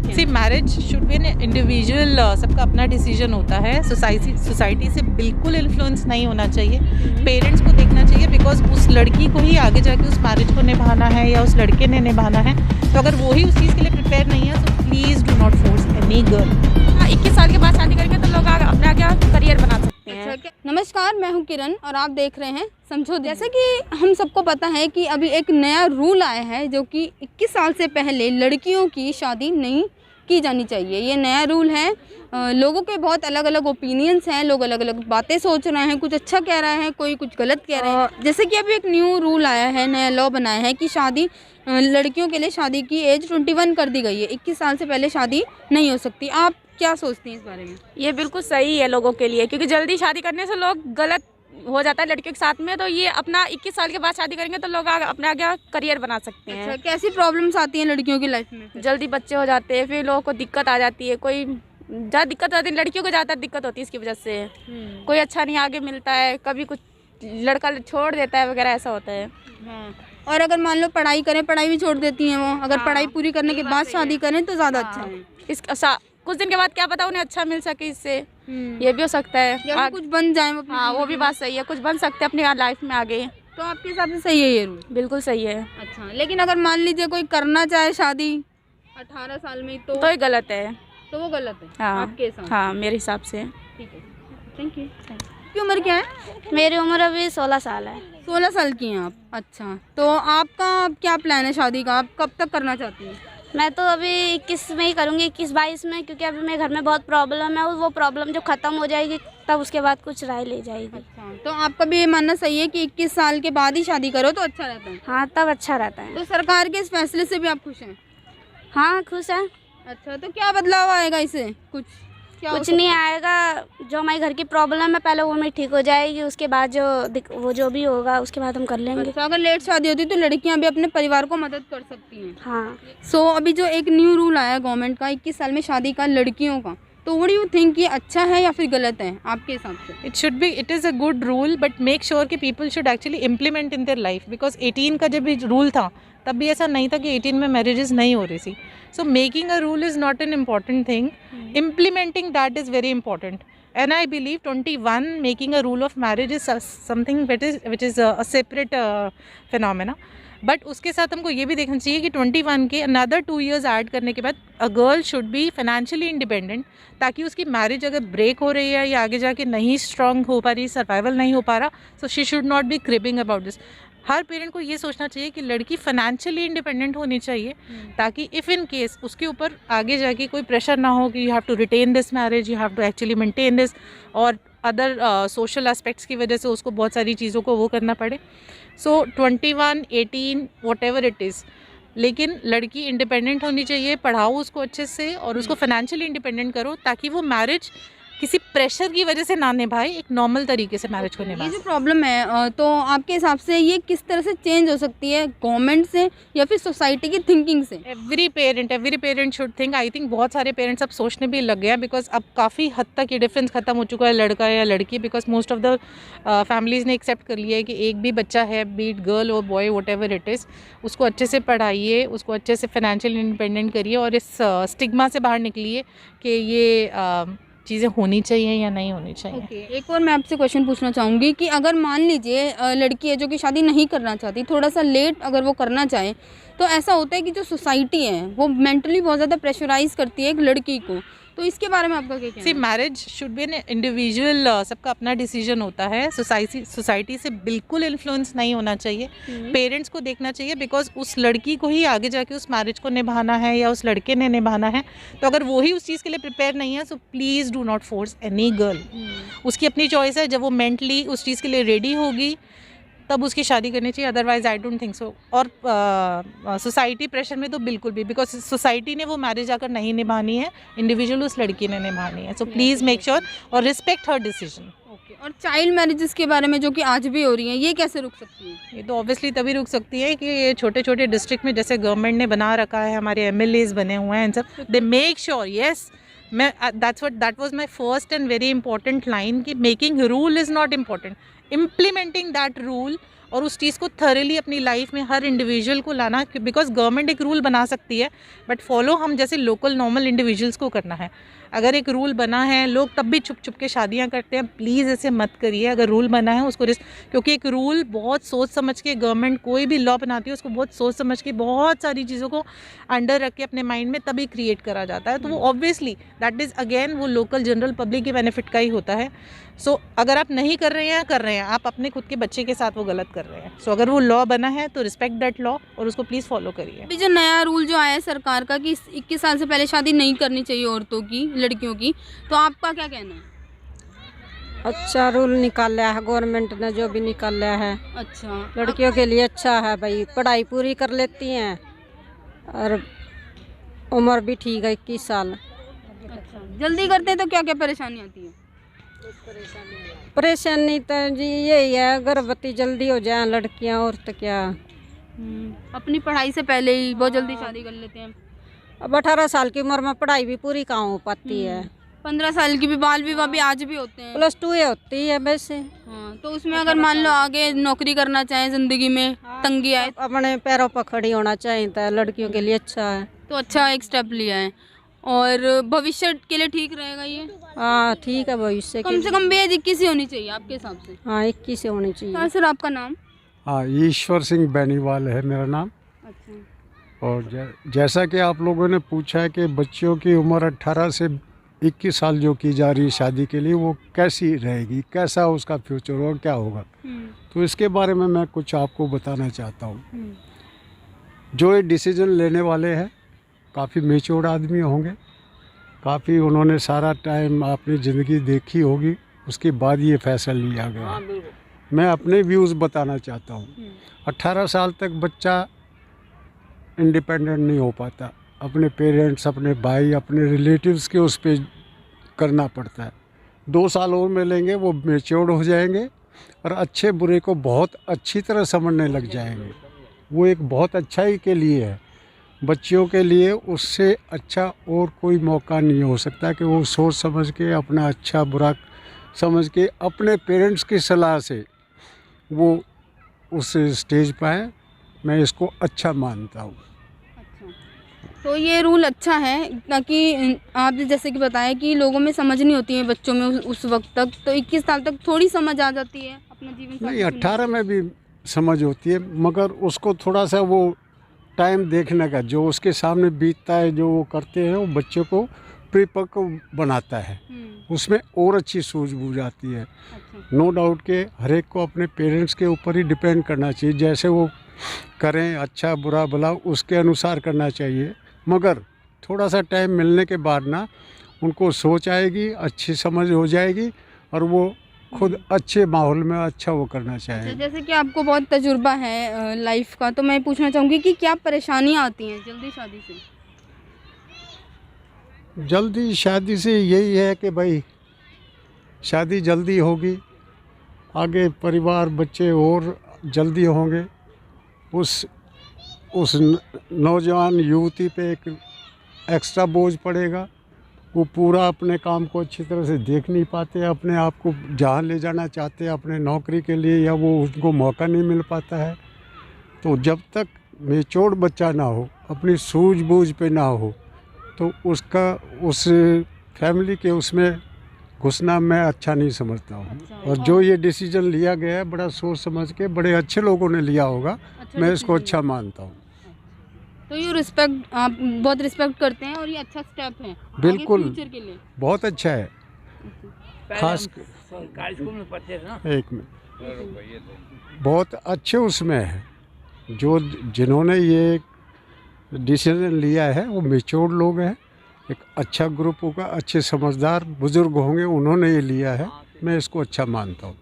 C marriage should be an individual, सबका अपना decision होता है। सोसाइटी से बिल्कुल इन्फ्लुएंस नहीं होना चाहिए। पेरेंट्स को देखना चाहिए बिकॉज उस लड़की को ही आगे जाके उस मैरिज को निभाना है या उस लड़के ने निभाना है। तो अगर वो ही उस चीज़ के लिए प्रिपेयर नहीं है तो please do not force any girl. 21 साल के बाद शादी करेंगे तो लोग अपना क्या करियर बना सकते हैं। नमस्कार, मैं हूं किरण और आप देख रहे हैं समझो। जैसे कि हम सबको पता है कि अभी एक नया रूल आया है जो कि 21 साल से पहले लड़कियों की शादी नहीं की जानी चाहिए। ये नया रूल है। लोगों के बहुत अलग अलग ओपिनियंस हैं, लोग अलग अलग बातें सोच रहे हैं, कुछ अच्छा कह रहे हैं, कोई कुछ गलत कह रहे हैं। जैसे कि अभी एक न्यू रूल आया है, नया लॉ बनाया है कि शादी लड़कियों के लिए शादी की एज 21 कर दी गई है। 21 साल से पहले शादी नहीं हो सकती। आप क्या सोचती हैं इस बारे में? ये बिल्कुल सही है लोगों के लिए, क्योंकि जल्दी शादी करने से लोग गलत हो जाता है लड़कियों के साथ में। तो ये अपना 21 साल के बाद शादी करेंगे तो लोग अपना क्या करियर बना सकते हैं। अच्छा, कैसी प्रॉब्लम्स आती हैं लड़कियों की लाइफ में? जल्दी बच्चे हो जाते हैं, फिर लोगों को दिक्कत आ जाती है। कोई ज़्यादा दिक्कत आती है, लड़कियों को ज़्यादा दिक्कत होती है इसकी वजह से। कोई अच्छा नहीं आगे मिलता है, कभी कुछ लड़का छोड़ देता है वगैरह, ऐसा होता है। हाँ। और अगर मान लो पढ़ाई करें, पढ़ाई भी छोड़ देती हैं वो। अगर पढ़ाई पूरी करने के बाद शादी करें तो ज़्यादा अच्छा है। कुछ दिन के बाद क्या पता उन्हें अच्छा मिल सके इससे, ये भी हो सकता है। या कुछ बन जाए वो। हाँ, वो भी बात सही है, कुछ बन सकते हैं अपनी लाइफ में आगे। तो आपके हिसाब से सही है ये रूल? बिल्कुल सही है। अच्छा, लेकिन अगर मान लीजिए कोई करना चाहे शादी 18 साल में तो ये गलत है। तो वो गलत है? हाँ, आपके हिसाब? हाँ, मेरे हिसाब से। ठीक है, थैंक यू। आपकी उम्र क्या है? मेरी उम्र अभी 16 साल है। 16 साल की हैं आप? अच्छा, तो आपका क्या प्लान है शादी का? आप कब तक करना चाहती हैं? मैं तो अभी 21 में ही करूँगी, 21-22 में, क्योंकि अभी मेरे घर में बहुत प्रॉब्लम है। वो प्रॉब्लम जब ख़त्म हो जाएगी तब उसके बाद कुछ राय ले जाएगी। अच्छा, तो आपका भी ये मानना सही है कि 21 साल के बाद ही शादी करो तो अच्छा रहता है? हाँ, तब अच्छा रहता है। तो सरकार के इस फैसले से भी आप खुश हैं? हाँ, खुश है। अच्छा, तो क्या बदलाव आएगा इससे? कुछ नहीं आएगा। जो हमारे घर की प्रॉब्लम है पहले वो मेरी ठीक हो जाएगी, उसके बाद जो भी होगा उसके बाद हम कर लेंगे। अच्छा, अगर लेट शादी होती तो लड़कियां भी अपने परिवार को मदद कर सकती हैं। हाँ। सो अभी जो एक न्यू रूल आया गवर्नमेंट का 21 साल में शादी का लड़कियों का, तो व्हाट डू यू थिंक ये अच्छा है या फिर गलत है आपके हिसाब से? It is a good rule, but make sure कि people should actually implement in their life. Because 18 का जब भी रूल था तब भी ऐसा नहीं था कि 18 में मैरिजेस नहीं हो रही थी। So making a rule is not an important thing, implementing that is very important. And I believe 21 making a rule of marriage is something which is a separate phenomena. But उसके साथ हमको ये भी देखना चाहिए कि 21 के अनदर 2 years ऐड करने के बाद a girl should be financially independent, ताकि उसकी मैरिज अगर ब्रेक हो रही है या आगे जाके नहीं स्ट्रांग हो पा रही, सर्वाइवल नहीं हो पा रहा, so she should not be cribbing about this. Her parent को ये सोचना चाहिए कि लड़की फाइनेंशियली इंडिपेंडेंट होनी चाहिए, ताकि इफ़ इन केस उसके ऊपर आगे जाके कोई प्रेशर ना हो कि you have to retain this marriage, you have to actually maintain this, और अदर सोशल एस्पेक्ट्स की वजह से उसको बहुत सारी चीज़ों को वो करना पड़े। सो 21, 18 वॉट एवर इट इज़, लेकिन लड़की इंडिपेंडेंट होनी चाहिए। पढ़ाओ उसको अच्छे से और उसको फाइनेंशियली इंडिपेंडेंट करो, ताकि वो मैरिज किसी प्रेशर की वजह से ना निभाए, एक नॉर्मल तरीके से मैरिज को निभाए। ये जो प्रॉब्लम है तो आपके हिसाब से ये किस तरह से चेंज हो सकती है, गवर्नमेंट से या फिर सोसाइटी की थिंकिंग से? Every parent should think. I think बहुत सारे पेरेंट्स अब सोचने भी लग गए हैं, बिकॉज अब काफ़ी हद तक ये डिफरेंस खत्म हो चुका है लड़का या लड़की। Because most of the families ने एक्सेप्ट कर लिया है कि एक भी बच्चा है, बी इट गर्ल और boy, what ever it is, उसको अच्छे से पढ़ाइए, उसको अच्छे से फाइनेंशियली इंडिपेंडेंट करिए और इस स्टिग्मा से बाहर निकलिए कि ये चीज़ें होनी चाहिए या नहीं होनी चाहिए। Okay, एक और मैं आपसे क्वेश्चन पूछना चाहूँगी कि अगर मान लीजिए लड़की है जो कि शादी नहीं करना चाहती, थोड़ा सा लेट अगर वो करना चाहे, तो ऐसा होता है कि जो सोसाइटी है वो मेंटली बहुत ज़्यादा प्रेशराइज करती है एक लड़की को, तो इसके बारे में आपका क्या कहना है? See marriage should be an individual, सबका अपना डिसीजन होता है। सोसाइटी से बिल्कुल इन्फ्लुएंस नहीं होना चाहिए। पेरेंट्स को देखना चाहिए बिकॉज उस लड़की को ही आगे जाके उस मैरिज को निभाना है या उस लड़के ने निभाना है। तो अगर वो ही उस चीज़ के लिए प्रिपेयर नहीं है, so please do not force any girl. उसकी अपनी चॉइस है, जब वो मेंटली उस चीज़ के लिए रेडी होगी तब उसकी शादी करनी चाहिए, otherwise I don't think so. और सोसाइटी प्रेशर में तो बिल्कुल भी, बिकॉज सोसाइटी ने वो मैरिज आकर नहीं निभानी है, इंडिविजुअल उस लड़की ने निभानी है। सो प्लीज़ मेक श्योर और रिस्पेक्ट हर डिसीजन। और चाइल्ड मैरिजेस के बारे में जो कि आज भी हो रही हैं, ये कैसे रुक सकती हैं? ये तो ऑब्वियसली तभी रुक सकती है कि ये छोटे छोटे डिस्ट्रिक्ट में जैसे गवर्नमेंट ने बना रखा है, हमारे MLAs बने हुए हैं, इन सब दे मेक श्योर, येस, मैं that was my first and very important line कि making rule is not important, implementing that rule और उस चीज़ को थॉरली अपनी लाइफ में हर इंडिविजुअल को लाना, बिकॉज गवर्नमेंट एक रूल बना सकती है बट फॉलो हम जैसे लोकल नॉर्मल इंडिविजुअल्स को करना है। अगर एक रूल बना है, लोग तब भी छुप छुप के शादियां करते हैं, प्लीज़ ऐसे मत करिए। अगर रूल बना है उसको क्योंकि एक रूल बहुत सोच समझ के गवर्नमेंट कोई भी लॉ बनाती है उसको बहुत सोच समझ के बहुत सारी चीज़ों को अंडर रख के अपने माइंड में तभी क्रिएट करा जाता है। तो वो ऑब्वियसली दैट इज़ अगेन वो लोकल जनरल पब्लिक के बेनिफिट का ही होता है। सो अगर आप नहीं कर रहे हैं आप अपने खुद के बच्चे के साथ वो गलत कर रहे हैं। सो अगर वो लॉ बना है तो रिस्पेक्ट दैट लॉ और उसको प्लीज़ फॉलो करिए। अभी जो नया रूल जो आया है सरकार का कि 21 साल से पहले शादी नहीं करनी चाहिए औरतों की, लड़कियों की, तो आपका क्या कहना है? अच्छा रूल निकाला है गवर्नमेंट ने, जो भी निकाला है अच्छा, लड़कियों के लिए अच्छा है भाई। पढ़ाई पूरी कर लेती हैं और उम्र भी ठीक है 21 साल। अच्छा, जल्दी करते हैं तो क्या क्या परेशानी आती है? परेशानी तो जी यही है, गर्भवती जल्दी हो जाए लड़कियां और तो क्या। अपनी पढ़ाई से पहले ही बहुत जल्दी शादी कर लेते हैं। अब 18 साल की उम्र में पढ़ाई भी पूरी कहाँ हो पाती है। 15 साल की भी बाल विवाह भी आज भी होते हैं। +2 ये होती है वैसे। हाँ, तो उसमें अगर मान लो आगे नौकरी करना चाहे, जिंदगी में तंगी आए, अपने पैरों पर खड़ी होना चाहिए तो लड़कियों के लिए अच्छा है। तो अच्छा एक स्टेप लिया है और भविष्य के लिए ठीक रहेगा ये। हाँ ठीक है, भविष्य कम से कम एज 21 ही होनी चाहिए आपके हिसाब से। हाँ 21 से होनी चाहिए। हाँ सर, आपका नाम? हाँ, ईश्वर सिंह बेनीवाल है मेरा नाम। अच्छा, और जैसा कि आप लोगों ने पूछा है कि बच्चियों की उम्र 18 से 21 साल जो की जा रही है शादी के लिए, वो कैसी रहेगी, कैसा उसका फ्यूचर होगा, क्या होगा, तो इसके बारे में मैं कुछ आपको बताना चाहता हूँ। जो ये डिसीजन लेने वाले हैं काफ़ी मैच्योर आदमी होंगे, काफ़ी उन्होंने सारा टाइम अपनी ज़िंदगी देखी होगी, उसके बाद ये फैसला लिया गया। मैं अपने व्यूज़ बताना चाहता हूँ। 18 साल तक बच्चा इंडिपेंडेंट नहीं हो पाता, अपने पेरेंट्स, अपने भाई, अपने रिलेटिव्स के उस पर करना पड़ता है। 2 साल और मिलेंगे, वो मैच्योर हो जाएंगे और अच्छे बुरे को बहुत अच्छी तरह समझने लग जाएंगे। वो एक बहुत अच्छाई के लिए है, बच्चियों के लिए उससे अच्छा और कोई मौका नहीं हो सकता कि वो सोच समझ के अपना अच्छा बुरा समझ के अपने पेरेंट्स की सलाह से वो उस स्टेज पर आए। मैं इसको अच्छा मानता हूँ। तो ये रूल अच्छा है ताकि आपने जैसे कि बताया कि लोगों में समझ नहीं होती है बच्चों में उस वक्त तक, तो 21 साल तक थोड़ी समझ आ जाती है अपना जीवन साथी नहीं, 18 में भी समझ होती है, मगर उसको थोड़ा सा वो टाइम देखने का, जो उसके सामने बीतता है, जो वो करते हैं, वो बच्चे को परिपक्व बनाता है, उसमें और अच्छी सूझबूझ आती है। नो डाउट के हर एक को अपने पेरेंट्स के ऊपर ही डिपेंड करना चाहिए, जैसे वो करें अच्छा बुरा भला उसके अनुसार करना चाहिए। मगर थोड़ा सा टाइम मिलने के बाद ना उनको सोच आएगी, अच्छी समझ हो जाएगी और वो खुद अच्छे माहौल में अच्छा वो करना चाहिए। जैसे कि आपको बहुत तजुर्बा है लाइफ का, तो मैं पूछना चाहूँगी कि क्या परेशानियाँ आती हैं जल्दी शादी से? जल्दी शादी से यही है कि भाई शादी जल्दी होगी, आगे परिवार बच्चे और जल्दी होंगे, उस नौजवान युवती पे एक एक्स्ट्रा बोझ पड़ेगा। वो पूरा अपने काम को अच्छी तरह से देख नहीं पाते, अपने आप को जहाँ ले जाना चाहते हैं अपने नौकरी के लिए, या वो उनको मौका नहीं मिल पाता है। तो जब तक मैच्योर बच्चा ना हो, अपनी सूझबूझ पे ना हो, तो उसका उस फैमिली के उसमें घुसना मैं अच्छा नहीं समझता हूँ। और जो ये डिसीजन लिया गया है बड़ा सोच समझ के बड़े अच्छे लोगों ने लिया होगा, मैं इसको अच्छा मानता हूँ। तो ये रिस्पेक्ट, आप बहुत रिस्पेक्ट करते हैं और ये अच्छा स्टेप है बिल्कुल, आगे फ्यूचर के लिए। बहुत अच्छा है। खास एक में बहुत अच्छे उसमें है, जो जिन्होंने ये डिसीजन लिया है वो मैच्योर लोग हैं, एक अच्छा ग्रुप होगा, अच्छे समझदार बुजुर्ग होंगे, उन्होंने ये लिया है, मैं इसको अच्छा मानता हूँ।